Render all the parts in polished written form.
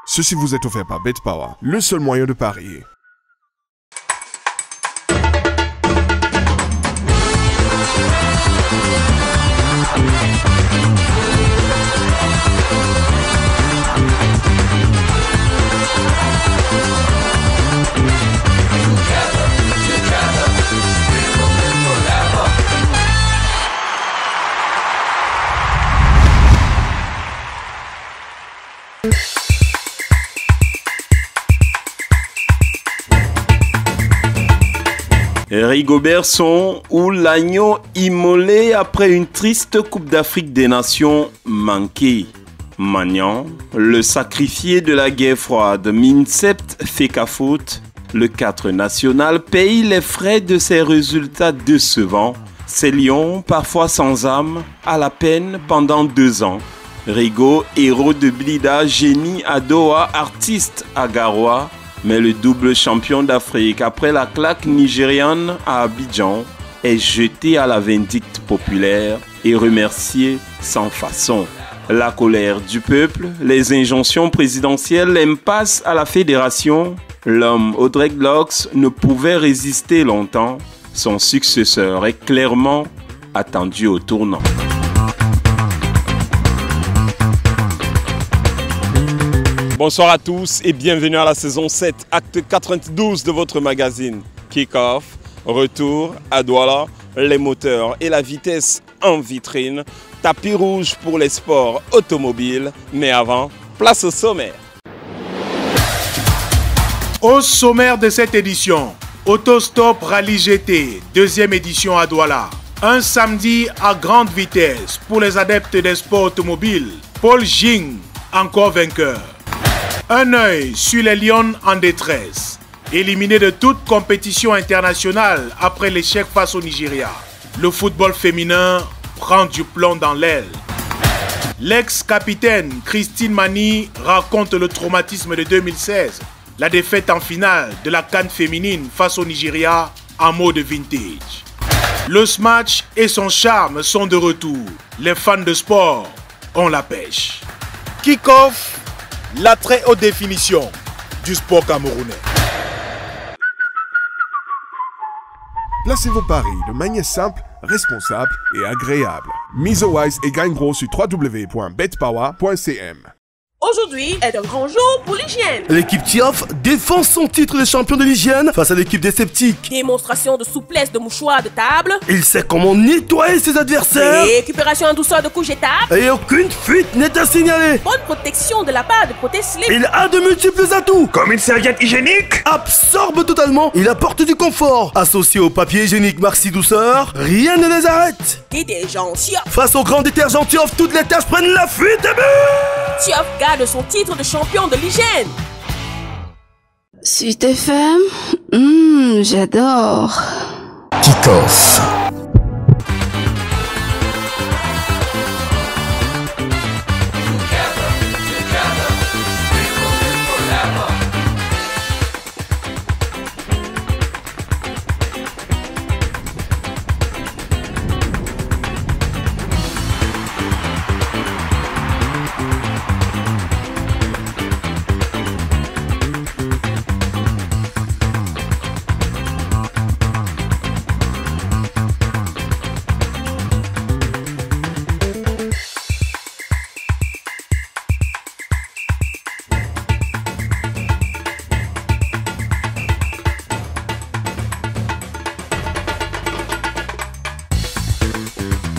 Ceci vous est offert par BetPower, le seul moyen de parier. Rigobertson ou l'agneau immolé après une triste Coupe d'Afrique des Nations manquée. Magnan, le sacrifié de la guerre froide, Minsept Fecafoot, le 4 national, paye les frais de ses résultats décevants. Ces lions, parfois sans âme, à la peine pendant 2 ans. Rigo, héros de Blida, génie à Doha, artiste à Garoua, mais le double champion d'Afrique, après la claque nigériane à Abidjan, est jeté à la vindicte populaire et remercié sans façon. La colère du peuple, les injonctions présidentielles, l'impasse à la fédération, l'homme aux dreadlocks ne pouvait résister longtemps. Son successeur est clairement attendu au tournant. Bonsoir à tous et bienvenue à la saison 7, acte 92 de votre magazine Kick-Off. Retour à Douala, les moteurs et la vitesse en vitrine. Tapis rouge pour les sports automobiles. Mais avant, place au sommaire. Au sommaire de cette édition, Autostop Rallye GT, deuxième édition à Douala. Un samedi à grande vitesse pour les adeptes des sports automobiles. Paul Jing, encore vainqueur. Un œil sur les Lions en détresse. Éliminé de toute compétition internationale après l'échec face au Nigeria. Le football féminin prend du plomb dans l'aile. L'ex-capitaine Christine Mani raconte le traumatisme de 2016. La défaite en finale de la CAN féminine face au Nigeria en mode vintage. Le smash et son charme sont de retour. Les fans de sport ont la pêche. Kick-off, la très haute définition du sport camerounais. Placez vos paris de manière simple, responsable et agréable. Mise au wise et gagne gros sur www.betpower.cm. Aujourd'hui est un grand jour pour l'hygiène. L'équipe Tioff défend son titre de champion de l'hygiène face à l'équipe des sceptiques. Démonstration de souplesse de mouchoirs de table. Il sait comment nettoyer ses adversaires. Récupération en douceur de couches étapes. Et aucune fuite n'est à signaler. Bonne protection de la part de Protège-Slip. Il a de multiples atouts. Comme une serviette hygiénique. Absorbe totalement. Il apporte du confort. Associé au papier hygiénique Maxi Douceur, rien ne les arrête. Détergent Tioff. Face au grand détergent Tioff, toutes les tâches prennent la fuite et but. Tioff garde son titre de champion de l'hygiène. Sud FM, j'adore. Kick-Off.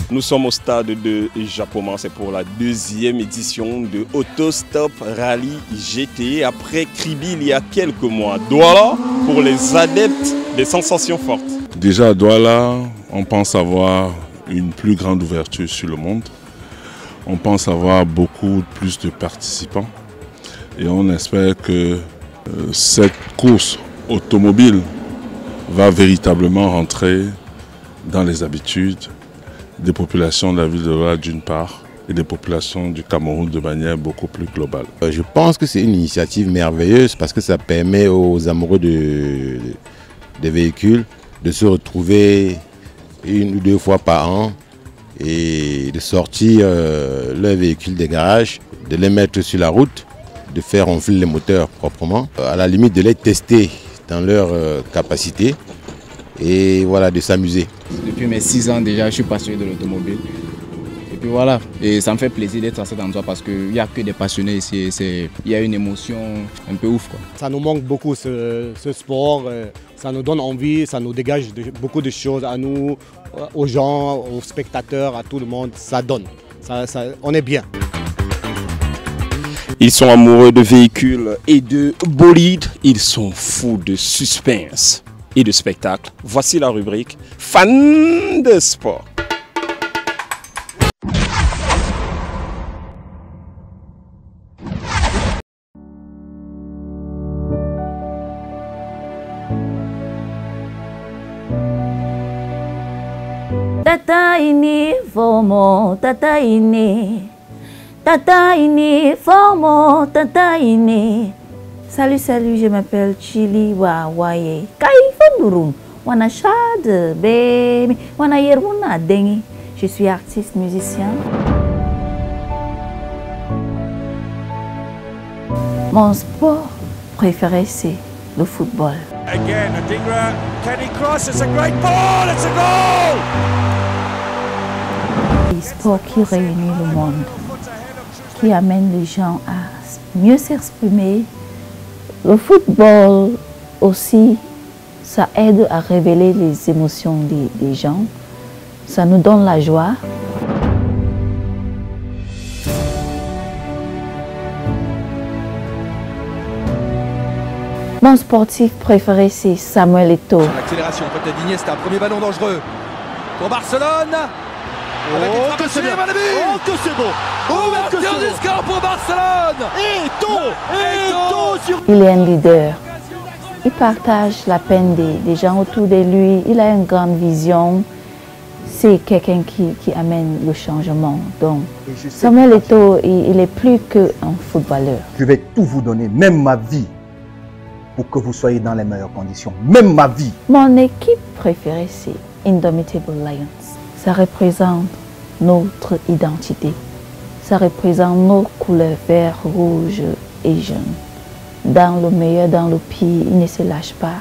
Nous sommes au stade de Japoma, c'est pour la deuxième édition de Autostop Rallye GT. Après Kribi il y a quelques mois. Douala pour les adeptes des sensations fortes. Déjà à Douala, on pense avoir une plus grande ouverture sur le monde. On pense avoir beaucoup plus de participants. Et on espère que cette course automobile va véritablement rentrer dans les habitudes des populations de la ville de Douala d'une part et des populations du Cameroun de manière beaucoup plus globale. Je pense que c'est une initiative merveilleuse parce que ça permet aux amoureux des véhicules de se retrouver 1 ou 2 fois par an et de sortir leurs véhicules des garages, de les mettre sur la route, de faire ronfler les moteurs proprement, à la limite de les tester dans leur capacité et voilà, de s'amuser. Depuis mes 6 ans déjà, je suis passionné de l'automobile. Et puis voilà, et ça me fait plaisir d'être à cet endroit parce qu'il n'y a que des passionnés ici. Il y a une émotion un peu ouf, quoi. Ça nous manque beaucoup ce sport, ça nous donne envie, ça nous dégage beaucoup de choses à nous, aux gens, aux spectateurs, à tout le monde. Ça donne, on est bien. Ils sont amoureux de véhicules et de bolides. Ils sont fous de suspense et de spectacle. Voici la rubrique Fans de sport. Tata ini formo, tata ini formo, tata ini. Salut, je m'appelle Chili Wawaye. Kaifondurun, wana shade, baby, wana yeruna dengi. Je suis artiste musicien. Mon sport préféré c'est le football. Again, Adingra, Kenny Cross, it's a great ball, it's a goal! Le sport qui réunit le monde, qui amène les gens à mieux s'exprimer. Le football aussi, ça aide à révéler les émotions des gens. Ça nous donne la joie. Mon sportif préféré, c'est Samuel Eto'o. L'accélération, peut-être d'Iniesta, premier ballon dangereux pour Barcelone. Oh, que c'est bien, oh, que c'est beau. Ouverture du score pour Barcelone. Eto'o. Il est un leader. Il partage la peine des gens autour de lui. Il a une grande vision. C'est quelqu'un qui amène le changement. Donc, Samuel Eto'o, il est plus qu'un footballeur. Je vais tout vous donner, même ma vie, pour que vous soyez dans les meilleures conditions. Même ma vie. Mon équipe préférée, c'est Indomitable Lions. Ça représente notre identité. Ça représente nos couleurs vert, rouge et jaune. Dans le meilleur, dans le pire, ils ne se lâchent pas.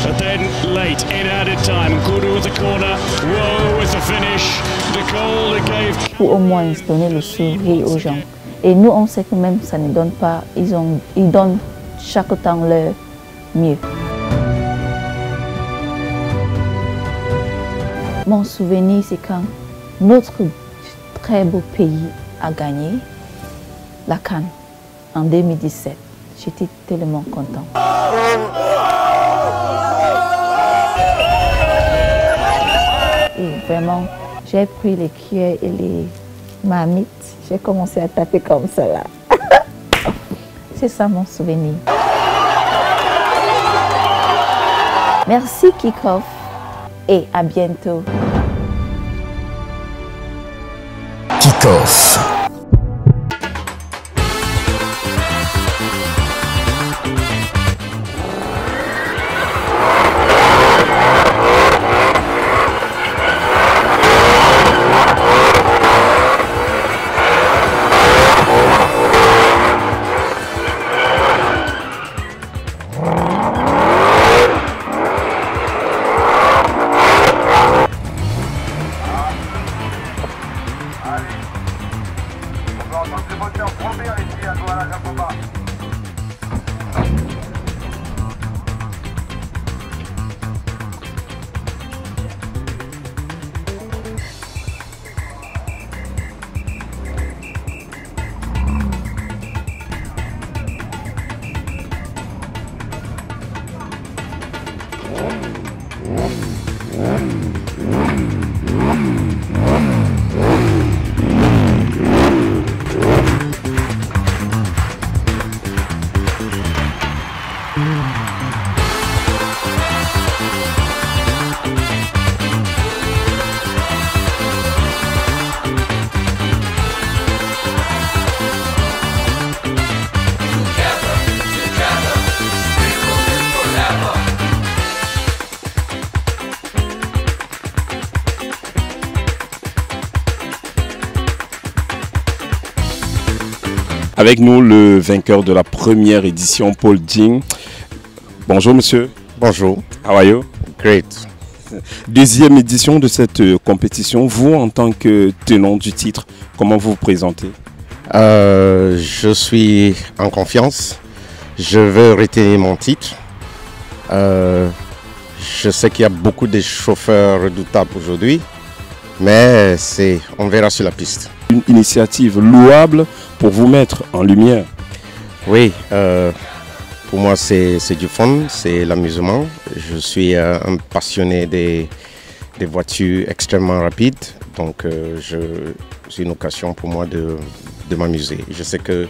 But then late in added time, Kudu with the corner, Whoa with the finish, the goal that gave... Pour au moins donner le sourire aux gens. Et nous, on sait que même ça ne donne pas, ils donnent chaque temps leur mieux. Mon souvenir, c'est quand notre très beau pays a gagné la CAN en 2017. J'étais tellement content. Et vraiment, j'ai pris les cuillères et les marmites. J'ai commencé à taper comme ça là. C'est ça mon souvenir. Merci Kickoff et à bientôt. Kickoff. Avec nous, le vainqueur de la première édition, Paul Ding. Bonjour monsieur. Bonjour. How are you? Great. Deuxième édition de cette compétition. Vous, en tant que tenant du titre, comment vous vous présentez? Je suis en confiance. Je veux retenir mon titre. Je sais qu'il y a beaucoup de chauffeurs redoutables aujourd'hui, mais on verra sur la piste. Une initiative louable pour vous mettre en lumière. Oui, pour moi c'est du fun, c'est l'amusement. Je suis un passionné des voitures extrêmement rapides, donc c'est une occasion pour moi de m'amuser. Je sais que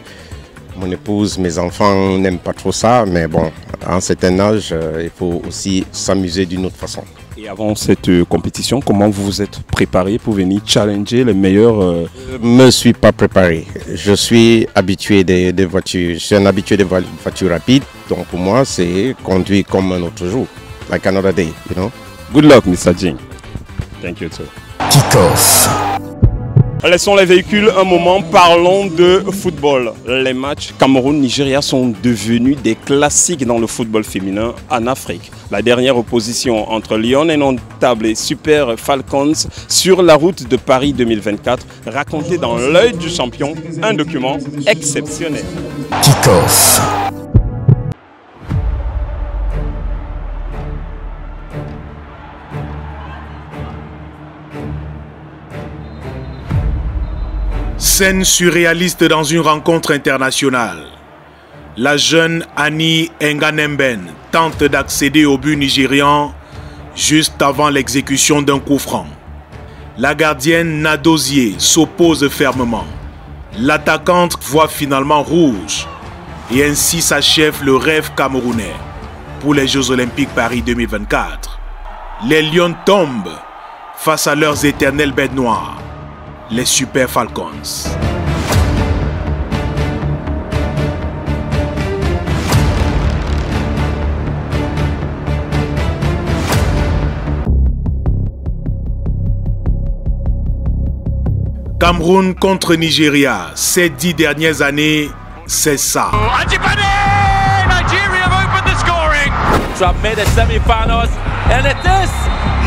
mon épouse, mes enfants n'aiment pas trop ça, mais bon, à un certain âge, il faut aussi s'amuser d'une autre façon. Et avant cette compétition, comment vous vous êtes préparé pour venir challenger les meilleurs Je ne me suis pas préparé. Je suis habitué des voitures. Je suis un habitué des voitures rapides. Donc pour moi, c'est conduire comme un autre jour. Like another day, you know. Good luck, Mr. Ding. Thank you too. Kick-off. Laissons les véhicules un moment, parlons de football. Les matchs Cameroun-Nigeria sont devenus des classiques dans le football féminin en Afrique. La dernière opposition entre Lyon Indomptable et Super Falcons sur la route de Paris 2024, racontée dans l'œil du champion, un document exceptionnel. Kick-off. Scène surréaliste dans une rencontre internationale. La jeune Annie Nganemben tente d'accéder au but nigérian juste avant l'exécution d'un coup franc. La gardienne Nadozier s'oppose fermement. L'attaquante voit finalement rouge et ainsi s'achève le rêve camerounais pour les Jeux Olympiques Paris 2024. Les Lions tombent face à leurs éternelles bêtes noires, les Super Falcons. Cameroun contre Nigeria, ces 10 dernières années, c'est ça. Nigeria have opened the scoring. Trump made the semi-finals, and it is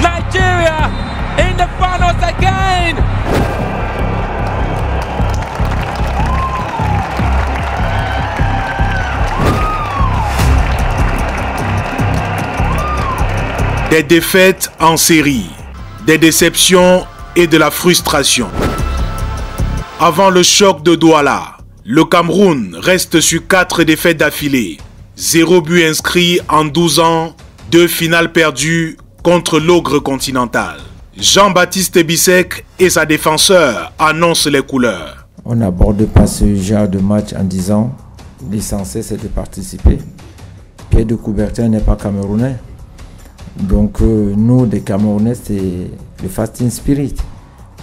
Nigeria in the finals again. Des défaites en série, des déceptions et de la frustration. Avant le choc de Douala, le Cameroun reste sur 4 défaites d'affilée. 0 but inscrit en 12 ans, 2 finales perdues contre l'ogre continental. Jean-Baptiste Bissek et sa défenseur annoncent les couleurs. On n'aborde pas ce genre de match en disant l'essentiel c'est de participer. Pierre de Coubertin n'est pas camerounais. Donc nous, des Camerounais, c'est le fasting spirit.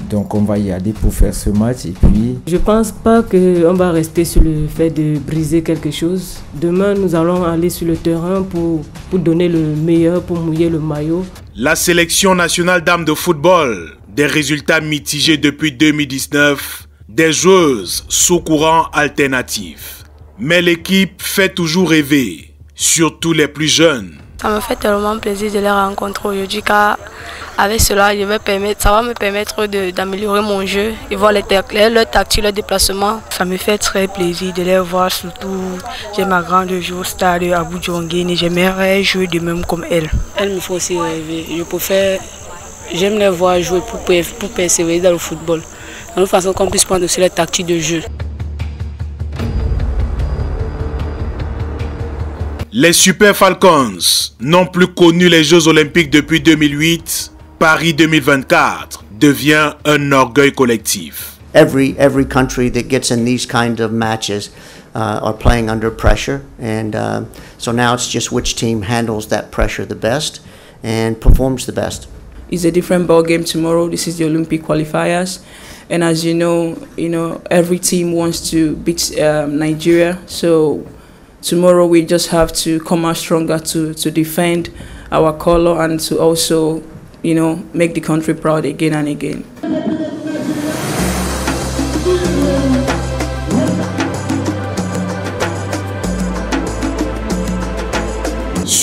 Donc on va y aller pour faire ce match et puis... Je pense pas qu'on va rester sur le fait de briser quelque chose. Demain, nous allons aller sur le terrain pour donner le meilleur, pour mouiller le maillot. La sélection nationale dames de football, des résultats mitigés depuis 2019, des joueuses sous courant alternatif. Mais l'équipe fait toujours rêver, surtout les plus jeunes. Ça me fait tellement plaisir de les rencontrer aujourd'hui car avec cela, ça va me permettre d'améliorer mon jeu et voir leur tactique, leur déplacement. Ça me fait très plaisir de les voir, surtout j'ai ma grande joueuse au stade à Boudjongine et j'aimerais jouer de même comme elle. Elle me fait aussi rêver. J'aime les voir jouer pour persévérer dans le football. De toute façon, qu'on puisse prendre aussi leur tactique de jeu. Les Super Falcons n'ont plus connu les Jeux Olympiques depuis 2008. Paris 2024 devient un orgueil collectif. Every country that gets in these kind of matches are playing under pressure, and so now it's just which team handles that pressure the best and performs the best. It's a different ball game tomorrow. This is the Olympic qualifiers, and as you know, every team wants to beat Nigeria. So tomorrow we just have to come out stronger to defend our color and to also, make the country proud again and again.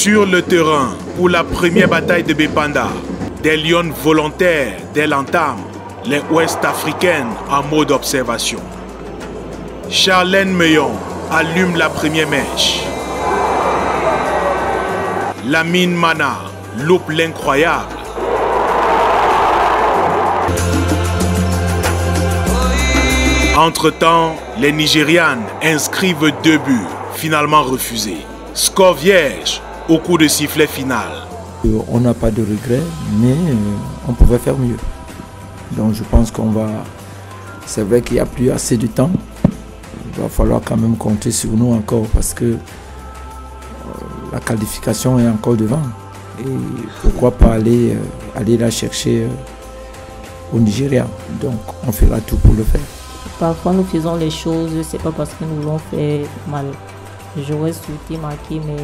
Sur le terrain, pour la première bataille de Bépanda, des lions volontaires dès l'entame, les Ouest-Africaines en mode observation. Charlène Meillon allume la première mèche. Lamine Mana loupe l'incroyable. Entre-temps, les Nigérianes inscrivent 2 buts, finalement refusés. Score vierge au coup de sifflet final. On n'a pas de regrets, mais on pouvait faire mieux. Donc je pense qu'on va... C'est vrai qu'il n'y a plus assez de temps. Il va falloir quand même compter sur nous encore parce que la qualification est encore devant. Et pourquoi pas aller la chercher au Nigeria. Donc on fera tout pour le faire. Parfois nous faisons les choses, c'est pas parce que nous voulons faire mal. J'aurais souhaité marquer, mais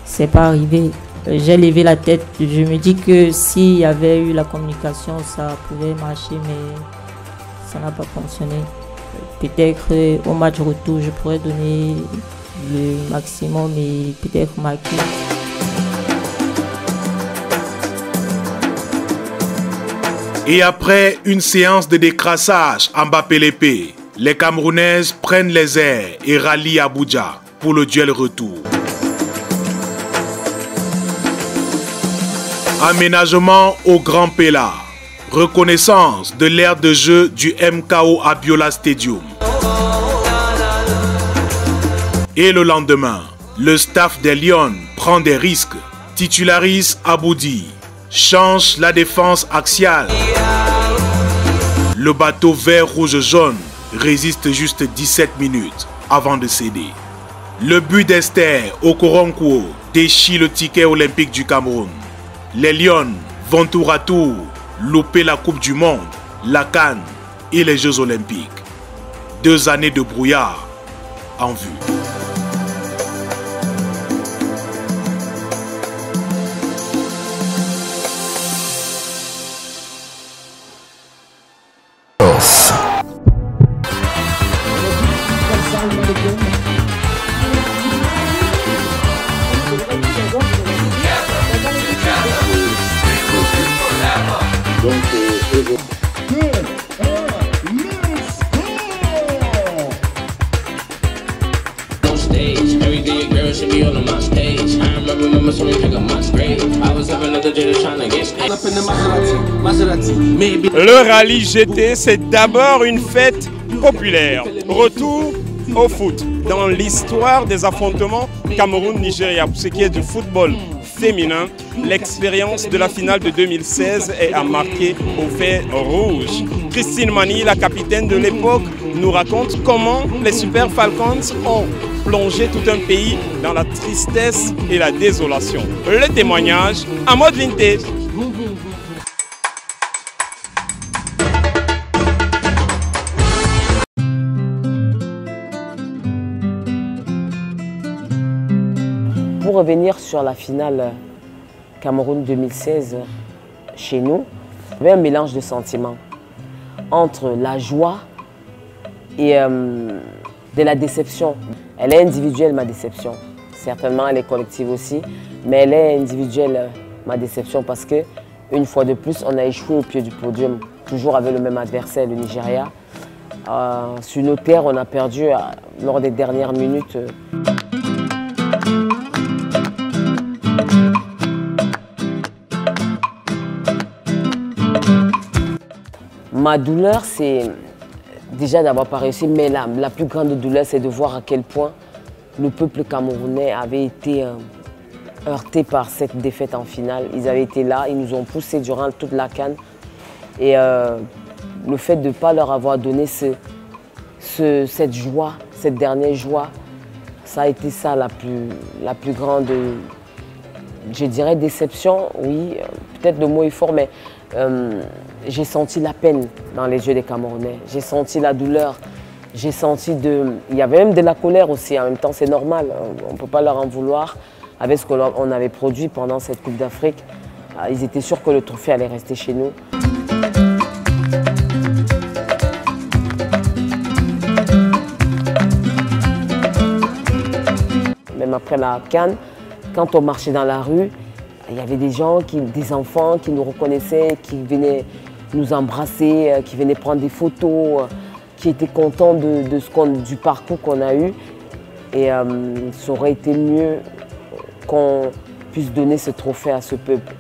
c'est pas arrivé. J'ai levé la tête, je me dis que s'il y avait eu la communication, ça pouvait marcher, mais ça n'a pas fonctionné. Peut-être au match retour, je pourrais donner le maximum et peut-être marquer. Et après une séance de décrassage en Mbappé-Lépé, les Camerounaises prennent les airs et rallient Abuja pour le duel retour. Aménagement au Grand Péla. Reconnaissance de l'aire de jeu du MKO Abiola Stadium. Et le lendemain, le staff des Lions prend des risques, titularise Aboudi, change la défense axiale. Le bateau vert-rouge-jaune résiste juste 17 minutes avant de céder. Le but d'Esther Okoronkwo déchire le ticket olympique du Cameroun. Les Lions vont tour à tour louper la Coupe du Monde, la CAN et les Jeux Olympiques. 2 années de brouillard en vue. Le rallye GT, c'est d'abord une fête populaire. Retour au foot. Dans l'histoire des affrontements Cameroun-Nigeria, pour ce qui est du football féminin, l'expérience de la finale de 2016 est à marquer au fer rouge. Christine Mani, la capitaine de l'époque, nous raconte comment les Super Falcons ont plongé tout un pays dans la tristesse et la désolation. Le témoignage en mode vintage. Pour revenir sur la finale Cameroun 2016, chez nous, il y avait un mélange de sentiments entre la joie et de la déception. Elle est individuelle, ma déception. Certainement, elle est collective aussi, mais elle est individuelle, ma déception, parce que une fois de plus, on a échoué au pied du podium, toujours avec le même adversaire, le Nigeria. Sur nos terres, on a perdu lors des dernières minutes. Ma douleur, c'est déjà d'avoir pas réussi, mais la plus grande douleur, c'est de voir à quel point le peuple camerounais avait été heurté par cette défaite en finale. Ils avaient été là, ils nous ont poussés durant toute la CAN. Et le fait de ne pas leur avoir donné cette joie, cette dernière joie, ça a été ça la plus grande, je dirais, déception. Oui, peut-être le mot est fort, mais j'ai senti la peine dans les yeux des Camerounais. J'ai senti la douleur. J'ai senti il y avait même de la colère aussi. En même temps, c'est normal. On ne peut pas leur en vouloir avec ce qu'on avait produit pendant cette Coupe d'Afrique. Ils étaient sûrs que le trophée allait rester chez nous. Même après la CAN, Quand on marchait dans la rue, il y avait des gens, des enfants qui nous reconnaissaient, qui venaient nous embrasser, qui venaient prendre des photos, qui étaient contents du parcours qu'on a eu. Et ça aurait été mieux qu'on puisse donner ce trophée à ce peuple.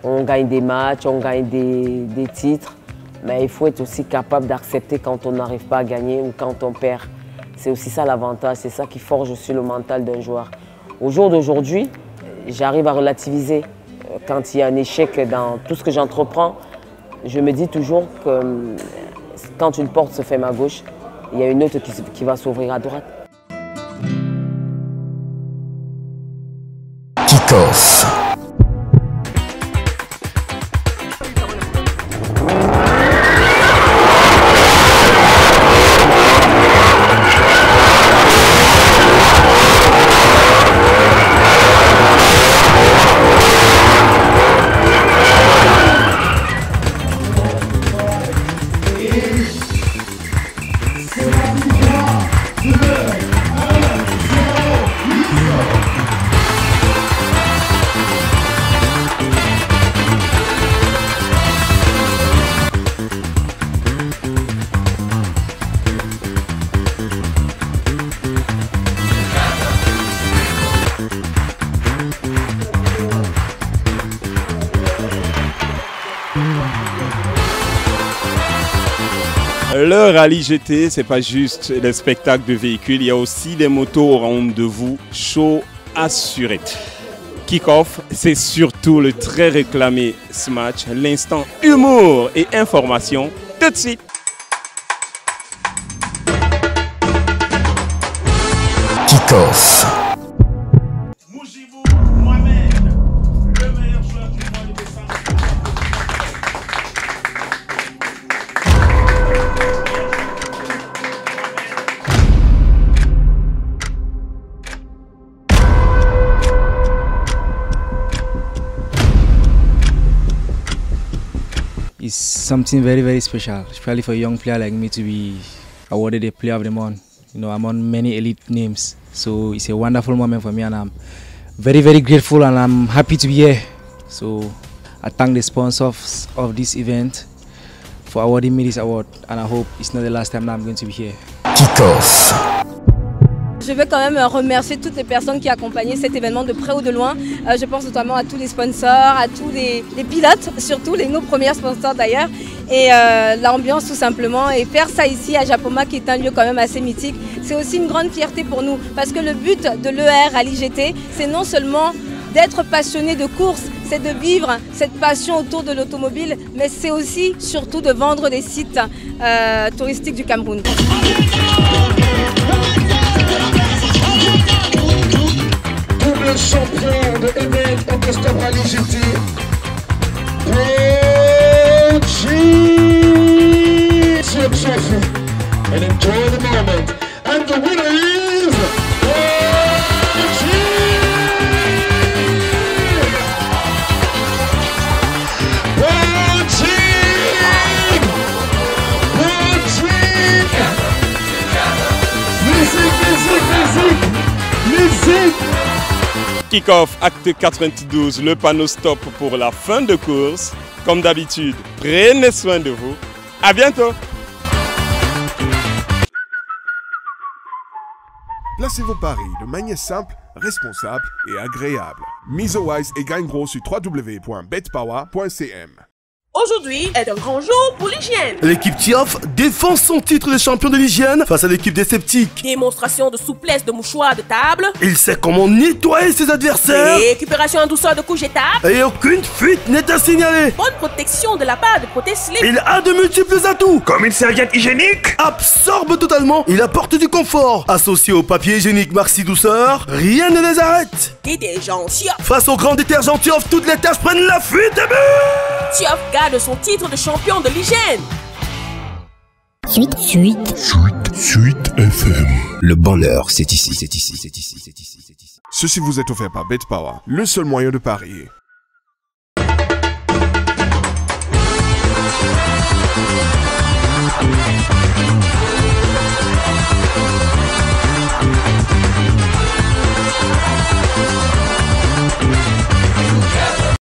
On gagne des matchs, on gagne des titres, mais il faut être aussi capable d'accepter quand on n'arrive pas à gagner ou quand on perd. C'est aussi ça l'avantage, c'est ça qui forge aussi le mental d'un joueur. Au jour d'aujourd'hui, j'arrive à relativiser. Quand il y a un échec dans tout ce que j'entreprends, je me dis toujours que quand une porte se ferme à gauche, il y a une autre qui va s'ouvrir à droite. Kick-off. Le rallye GT, c'est pas juste les spectacles de véhicules, il y a aussi des motos au rendez-vous, show assuré. Kick-off, c'est surtout le très réclamé Smash, l'instant humour et information tout de suite. Kick-off. It's something very, very special, especially for a young player like me to be awarded a Player of the Month. You know, I'm on many elite names, so it's a wonderful moment for me, and I'm very, very grateful, and I'm happy to be here. So I thank the sponsors of this event for awarding me this award, and I hope it's not the last time that I'm going to be here. Kick-off. Je veux quand même remercier toutes les personnes qui accompagnaient cet événement de près ou de loin. Je pense notamment à tous les sponsors, à tous les pilotes, surtout nos premiers sponsors d'ailleurs. Et l'ambiance tout simplement. Et faire ça ici à Japoma, qui est un lieu quand même assez mythique, c'est aussi une grande fierté pour nous. Parce que le but de l'ER Rallye GT, c'est non seulement d'être passionné de course, c'est de vivre cette passion autour de l'automobile, mais c'est aussi surtout de vendre des sites touristiques du Cameroun. Double champion de Event Auto-Stop Rallye GT, your trophy and enjoy the moment. And the winner is Kick-off, acte 92, le panneau stop pour la fin de course. Comme d'habitude, prenez soin de vous. À bientôt. Placez vos paris de manière simple, responsable et agréable. Mise au wise et gagne gros sur www.betpower.cm. Aujourd'hui est un grand jour pour l'hygiène. L'équipe Tioff défend son titre de champion de l'hygiène face à l'équipe des sceptiques. Démonstration de souplesse de mouchoir de table. Il sait comment nettoyer ses adversaires. Récupération en douceur de couches étapes. Et aucune fuite n'est à signaler. Bonne protection de la part de Protège Slip. Il a de multiples atouts. Comme une serviette hygiénique. Absorbe totalement. Il apporte du confort. Associé au papier hygiénique Maxi Douceur, rien ne les arrête. Détergent Tioff. Face au grand détergent Tioff, toutes les tâches prennent la fuite et but. Tioff garde son titre de champion de l'hygiène. Suite FM. Le bonheur, c'est ici. Ceci vous est offert par BetPower, le seul moyen de parier.